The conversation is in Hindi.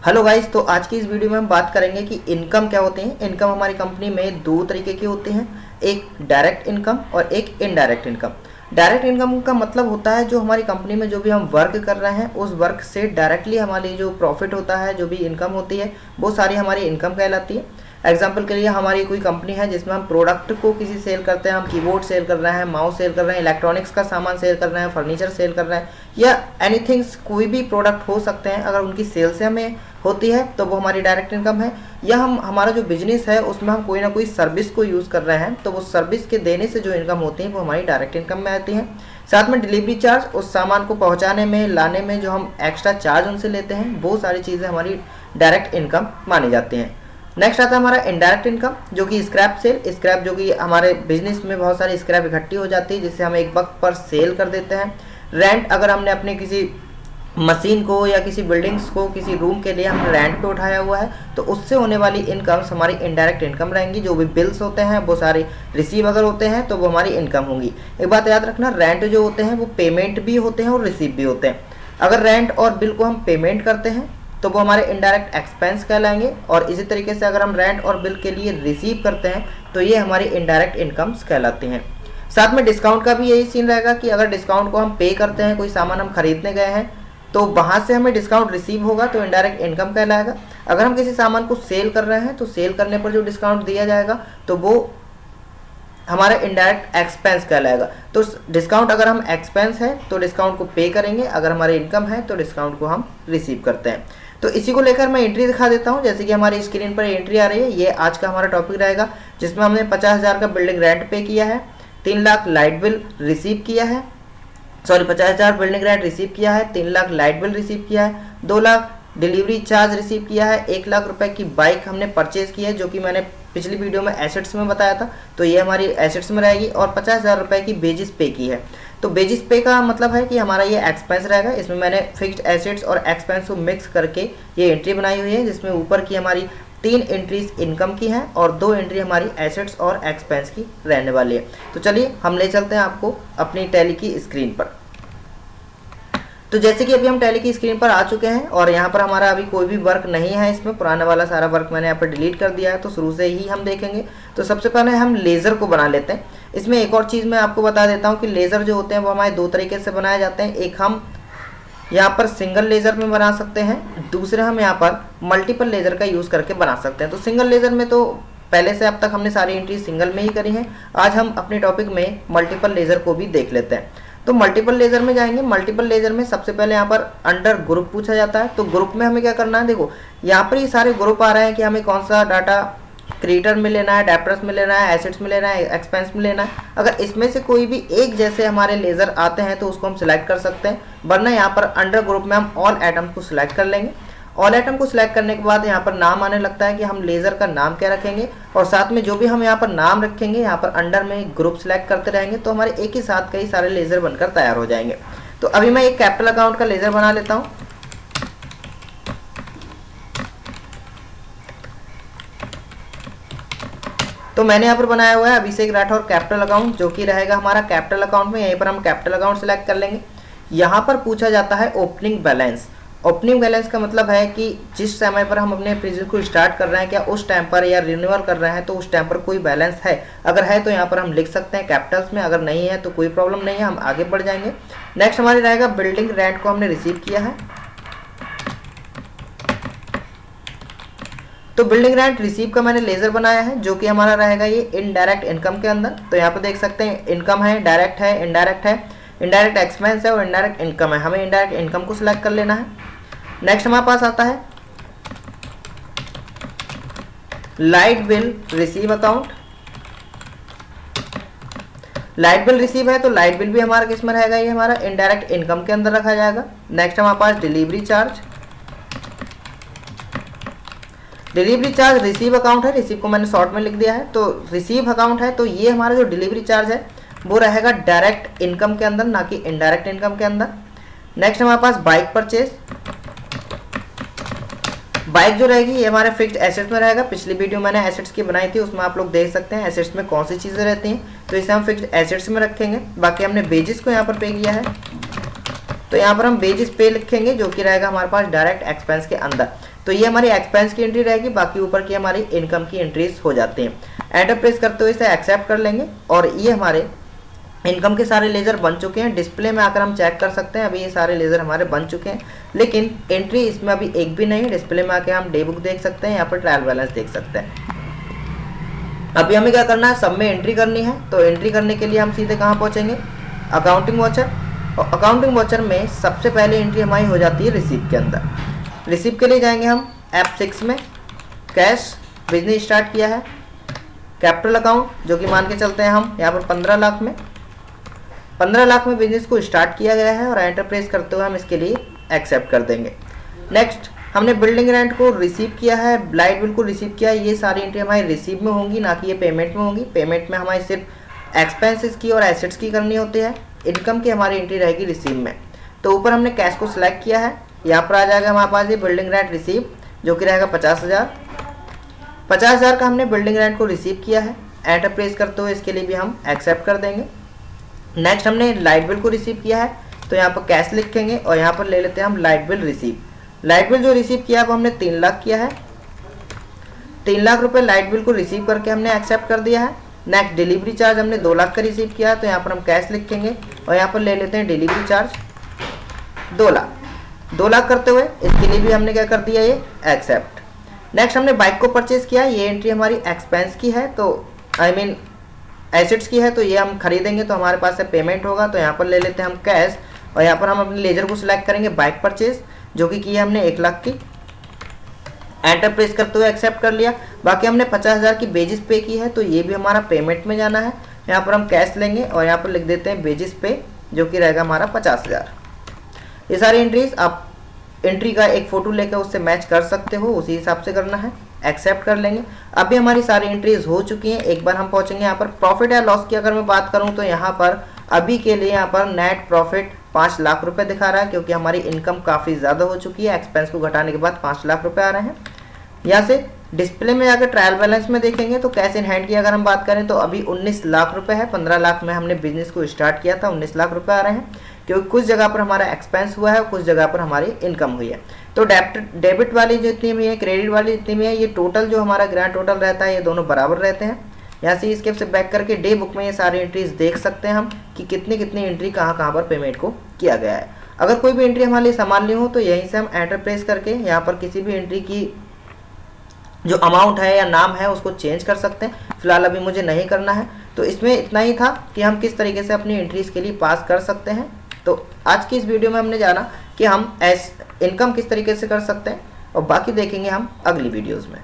हेलो गाइस, तो आज की इस वीडियो में हम बात करेंगे कि इनकम क्या होते हैं। इनकम हमारी कंपनी में दो तरीके की होती हैं, एक डायरेक्ट इनकम और एक इनडायरेक्ट इनकम। डायरेक्ट इनकम का मतलब होता है जो हमारी कंपनी में जो भी हम वर्क कर रहे हैं उस वर्क से डायरेक्टली हमारी जो प्रॉफिट होता है, जो भी इनकम होती है वो सारी हमारी इनकम कहलाती है। एग्जाम्पल के लिए हमारी कोई कंपनी है जिसमें हम प्रोडक्ट को किसी सेल करते हैं, हम कीबोर्ड सेल कर रहे हैं, माउस सेल कर रहे हैं, इलेक्ट्रॉनिक्स का सामान सेल कर रहे हैं, फर्नीचर सेल कर रहे हैं, या एनीथिंग्स कोई भी प्रोडक्ट हो सकते हैं। अगर उनकी सेल से हमें होती है तो वो हमारी डायरेक्ट इनकम है। या हमारा जो बिजनेस है उसमें हम कोई ना कोई सर्विस को यूज़ कर रहे हैं तो वो सर्विस के देने से जो इनकम होती है वो हमारी डायरेक्ट इनकम में आती है। साथ में डिलीवरी चार्ज, उस सामान को पहुंचाने में, लाने में जो हम एक्स्ट्रा चार्ज उनसे लेते हैं, वो सारी चीज़ें हमारी डायरेक्ट इनकम मानी जाती हैं। नेक्स्ट आता है हमारा इनडायरेक्ट इनकम, जो कि स्क्रैप सेल। स्क्रैप जो कि हमारे बिजनेस में बहुत सारी स्क्रैप इकट्ठी हो जाती है जिससे हम एक वक्त पर सेल कर देते हैं। रेंट, अगर हमने अपने किसी मशीन को या किसी बिल्डिंग्स को किसी रूम के लिए हमने रेंट पे उठाया हुआ है तो उससे होने वाली इनकम्स हमारी इनडायरेक्ट इनकम रहेंगी। जो भी बिल्स होते हैं वो सारे रिसीव अगर होते हैं तो वो हमारी इनकम होंगी। एक बात याद रखना, रेंट जो होते हैं वो पेमेंट भी होते हैं और रिसीव भी होते हैं। अगर रेंट और बिल को हम पेमेंट करते हैं तो वो हमारे इनडायरेक्ट एक्सपेंस कहलाएंगे, और इसी तरीके से अगर हम रेंट और बिल के लिए रिसीव करते हैं तो ये हमारी इनडायरेक्ट इनकम्स कहलाती हैं। साथ में डिस्काउंट का भी यही सीन रहेगा कि अगर डिस्काउंट को हम पे करते हैं, कोई सामान हम खरीदने गए हैं तो वहाँ से हमें डिस्काउंट रिसीव होगा तो इनडायरेक्ट इनकम कहलाएगा। अगर हम किसी सामान को सेल कर रहे हैं तो सेल करने पर जो डिस्काउंट दिया जाएगा तो वो हमारा इनडायरेक्ट एक्सपेंस कहलाएगा। तो डिस्काउंट अगर हम एक्सपेंस है तो डिस्काउंट को पे करेंगे, अगर हमारी इनकम है तो डिस्काउंट को हम रिसीव करते हैं। तो इसी को लेकर मैं एंट्री दिखा देता हूं। जैसे कि हमारी स्क्रीन पर एंट्री आ रही है, ये आज का हमारा टॉपिक रहेगा जिसमें हमने 50,000 का बिल्डिंग रेंट पे किया है, 3 लाख लाइट बिल रिसीव किया है, 50,000 बिल्डिंग रेंट रिसीव किया है, 3 लाख लाइट बिल रिसीव किया है, 2 लाख डिलीवरी चार्ज रिसीव किया है, 1 लाख रुपए की बाइक हमने परचेज की है जो कि मैंने पिछली वीडियो में एसेट्स में बताया था, तो ये हमारी एसेट्स में रहेगी, और 50,000 रुपए की बेजिस पे की है। तो बेजिस पे का मतलब है कि हमारा ये एक्सपेंस रहेगा। इसमें मैंने फिक्स्ड एसेट्स और एक्सपेंस को मिक्स करके ये एंट्री बनाई हुई है जिसमें ऊपर की हमारी 3 एंट्रीज इनकम की हैं और 2 एंट्री हमारी एसेट्स और एक्सपेंस की रहने वाली है। तो चलिए हम ले चलते हैं आपको अपनी टैली की स्क्रीन पर। तो जैसे कि अभी हम टैली की स्क्रीन पर आ चुके हैं और यहाँ पर हमारा अभी कोई भी वर्क नहीं है, इसमें पुराना वाला सारा वर्क मैंने यहाँ पर डिलीट कर दिया है, तो शुरू से ही हम देखेंगे। तो सबसे पहले हम लेज़र को बना लेते हैं। इसमें एक और चीज़ मैं आपको बता देता हूँ कि लेज़र जो होते हैं वो हमारे 2 तरीके से बनाए जाते हैं। एक हम यहाँ पर सिंगल लेज़र में बना सकते हैं, दूसरे हम यहाँ पर मल्टीपल लेज़र का यूज़ करके बना सकते हैं। तो सिंगल लेज़र में तो पहले से अब तक हमने सारी एंट्री सिंगल में ही करी है, आज हम अपने टॉपिक में मल्टीपल लेज़र को भी देख लेते हैं। तो मल्टीपल लेज़र में जाएंगे। मल्टीपल लेज़र में सबसे पहले यहाँ पर अंडर ग्रुप पूछा जाता है। तो ग्रुप में हमें क्या करना है, देखो यहाँ पर ये सारे ग्रुप आ रहे हैं कि हमें कौन सा डाटा क्रिएटर में लेना है, डेप्टर्स में लेना है, एसेट्स में लेना है, एक्सपेंस में लेना है। अगर इसमें से कोई भी एक जैसे हमारे लेज़र आते हैं तो उसको हम सिलेक्ट कर सकते हैं, वरना यहाँ पर अंडर ग्रुप में हम ऑल आइटम को सिलेक्ट कर लेंगे। ऑल आइटम को सिलेक्ट करने के बाद यहाँ पर नाम आने लगता है कि हम लेज़र का नाम क्या रखेंगे, और साथ में जो भी हम यहाँ पर नाम रखेंगे यहाँ पर अंडर में ग्रुप सिलेक्ट करते रहेंगे तो हमारे एक ही साथ कई सारे लेज़र बनकर तैयार हो जाएंगे। तो अभी मैं एक कैपिटल अकाउंट का लेज़र बना लेता हूँ। तो मैंने यहाँ पर बनाया हुआ है अभिषेक राठौर कैपिटल अकाउंट, जो कि रहेगा हमारा कैपिटल अकाउंट में। यहीं पर हम कैपिटल अकाउंट सिलेक्ट कर लेंगे। यहाँ पर पूछा जाता है ओपनिंग बैलेंस। ओपनिंग बैलेंस का मतलब है कि जिस समय पर हम अपने बिजनेस को स्टार्ट कर रहे हैं, क्या उस टाइम पर या रिन्यूअल कर रहे हैं तो उस टाइम पर कोई बैलेंस है। अगर है तो यहाँ पर हम लिख सकते हैं कैपिटल्स में, अगर नहीं है तो कोई प्रॉब्लम नहीं है, हम आगे बढ़ जाएंगे। नेक्स्ट हमारी रहेगा बिल्डिंग रेंट को हमने रिसीव किया है। तो बिल्डिंग रेंट रिसीव का मैंने लेज़र बनाया है जो कि हमारा रहेगा ये इनडायरेक्ट इनकम के अंदर। तो यहाँ पर देख सकते हैं इनकम है, डायरेक्ट है, इनडायरेक्ट है, इनडायरेक्ट एक्सपेंस है और इनडायरेक्ट इनकम है। हमें इनडायरेक्ट इनकम को सिलेक्ट कर लेना है। नेक्स्ट हमारे पास आता है light bill receive account. Light bill receive है तो लाइट बिल भी हमारा किस में रहेगा, ये हमारा इनडायरेक्ट इनकम के अंदर रखा जाएगा। नेक्स्ट हमारे पास delivery charge. Delivery charge receive account है, रिसीव को मैंने शॉर्ट में लिख दिया है। तो रिसीव अकाउंट है तो ये हमारा जो डिलीवरी चार्ज है वो रहेगा डायरेक्ट इनकम के अंदर, ना कि इनडायरेक्ट इनकम के अंदर। नेक्स्ट हमारे पास बाइक परचेज। बाइक जो रहेगी ये हमारे फिक्स्ड एसेट्स में रहेगा। पिछली वीडियो मैंने एसेट्स की बनाई थी, उसमें आप लोग देख सकते हैं एसेट्स में कौन सी चीज़ें रहती हैं, तो इसे हम फिक्स्ड एसेट्स में रखेंगे। बाकी हमने बेजिस को यहाँ पर पे किया है। तो यहाँ पर हम वेजेस पे लिखेंगे जो कि रहेगा हमारे पास डायरेक्ट एक्सपेंस के अंदर। तो ये हमारी एक्सपेंस की एंट्री रहेगी, बाकी ऊपर की हमारी इनकम की एंट्रीज हो जाती हैं। एंटर प्रेस करते हुए इसे एक्सेप्ट कर लेंगे और ये हमारे इनकम के सारे लेजर बन चुके हैं। डिस्प्ले में आकर हम चेक कर सकते हैं, अभी ये सारे लेजर हमारे बन चुके हैं, लेकिन एंट्री इसमें अभी एक भी नहीं है। डिस्प्ले में आकर हम डे बुक देख सकते हैं, यहाँ पर ट्रायल बैलेंस देख सकते हैं। अभी हमें क्या करना है, सब में एंट्री करनी है। तो एंट्री करने के लिए हम सीधे कहाँ पहुँचेंगे, अकाउंटिंग वाउचर। और अकाउंटिंग वाउचर में सबसे पहले एंट्री हमारी हो जाती है रिसीव के अंदर। रिसीव के लिए जाएंगे हम F6 में, कैश, बिजनेस स्टार्ट किया है, कैपिटल अकाउंट जो कि मान के चलते हैं हम यहाँ पर 15 लाख में, 15 लाख में बिजनेस को स्टार्ट किया गया है और एंटर प्रेस करते हुए हम इसके लिए एक्सेप्ट कर देंगे। नेक्स्ट हमने बिल्डिंग रेंट को रिसीव किया है, लाइट बिल को रिसीव किया है। ये सारी एंट्री हमारी रिसीव में होंगी, ना कि ये पेमेंट में होंगी। पेमेंट में हमारी सिर्फ एक्सपेंसेस की और एसेट्स की करनी होती है। इनकम की हमारी एंट्री रहेगी रिसीव में। तो ऊपर हमने कैश को सिलेक्ट किया है, यहाँ पर आ जाएगा हमारे पास ये बिल्डिंग रेंट रिसीव जो कि रहेगा 50,000। 50,000 का हमने बिल्डिंग रेंट को रिसीव किया है। एंटर प्रेस करते हुए इसके लिए भी हम एक्सेप्ट कर देंगे। नेक्स्ट हमने लाइट बिल को रिसीव किया है, तो यहाँ पर कैश लिखेंगे और यहाँ पर ले लेते हैं हम light bill receive. Light bill जो रिसीव किया है वो हमने 3 लाख किया है। 3 लाख रुपए लाइट बिल को रिसीव करके हमने एक्सेप्ट कर दिया है। नेक्स्ट डिलीवरी चार्ज हमने 2 लाख का रिसीव किया है, तो यहाँ पर हम कैश लिखेंगे और यहाँ पर ले लेते हैं डिलीवरी चार्ज 2 लाख। 2 लाख करते हुए इसके लिए भी हमने क्या कर दिया, ये एक्सेप्ट। नेक्स्ट हमने बाइक को परचेज किया, ये एंट्री हमारी एक्सपेंस की है, तो एसेट्स की है, तो ये हम खरीदेंगे तो हमारे पास से पेमेंट होगा। तो यहाँ पर ले लेते हैं हम कैश और यहाँ पर हम अपने लेजर को सिलेक्ट करेंगे बाइक परचेज जो कि की है हमने 1 लाख की। एंटर प्रेस करते हुए एक्सेप्ट कर लिया। बाकी हमने 50,000 की बेजिस पे की है, तो ये भी हमारा पेमेंट में जाना है। यहाँ पर हम कैश लेंगे और यहाँ पर लिख देते हैं बेजिस पे जो कि रहेगा हमारा 50,000। ये सारी एंट्रीज आप एंट्री का एक फ़ोटो लेकर उससे मैच कर सकते हो, उसी हिसाब से करना है। एक्सेप्ट कर लेंगे। अभी हमारी सारी एंट्रीज हो चुकी हैं। एक बार हम पहुंचेंगे यहाँ पर प्रॉफिट या लॉस की अगर मैं बात करूँ तो यहाँ पर अभी के लिए यहाँ पर नेट प्रॉफिट 5 लाख रुपए दिखा रहा है, क्योंकि हमारी इनकम काफ़ी ज़्यादा हो चुकी है। एक्सपेंस को घटाने के बाद 5 लाख रुपए आ रहे हैं। यहाँ से डिस्प्ले में जाकर ट्रायल बैलेंस में देखेंगे तो कैश इन हैंड की अगर हम बात करें तो अभी 19 लाख रुपए है। 15 लाख में हमने बिजनेस को स्टार्ट किया था, 19 लाख रुपए आ रहे हैं, क्योंकि कुछ जगह पर हमारा एक्सपेंस हुआ है, कुछ जगह पर हमारी इनकम हुई है। तो डेबिट वाली जितनी भी है, क्रेडिट वाली जितनी भी है, ये टोटल जो हमारा ग्रैंड टोटल रहता है ये दोनों बराबर रहते हैं। यहाँ से स्केप से बैक करके डे बुक में ये सारी एंट्रीज देख सकते हैं हम कि कितनी कितनी एंट्री कहाँ पर पेमेंट को किया गया है। अगर कोई भी एंट्री हमारे लिए संभालनी हो तो यहीं से हम एंटर प्रेस करके यहाँ पर किसी भी एंट्री की जो अमाउंट है या नाम है उसको चेंज कर सकते हैं। फिलहाल अभी मुझे नहीं करना है। तो इसमें इतना ही था कि हम किस तरीके से अपनी एंट्रीज के लिए पास कर सकते हैं। तो आज की इस वीडियो में हमने जाना कि हम इनकम किस तरीके से कर सकते हैं और बाकी देखेंगे हम अगली वीडियोज़ में।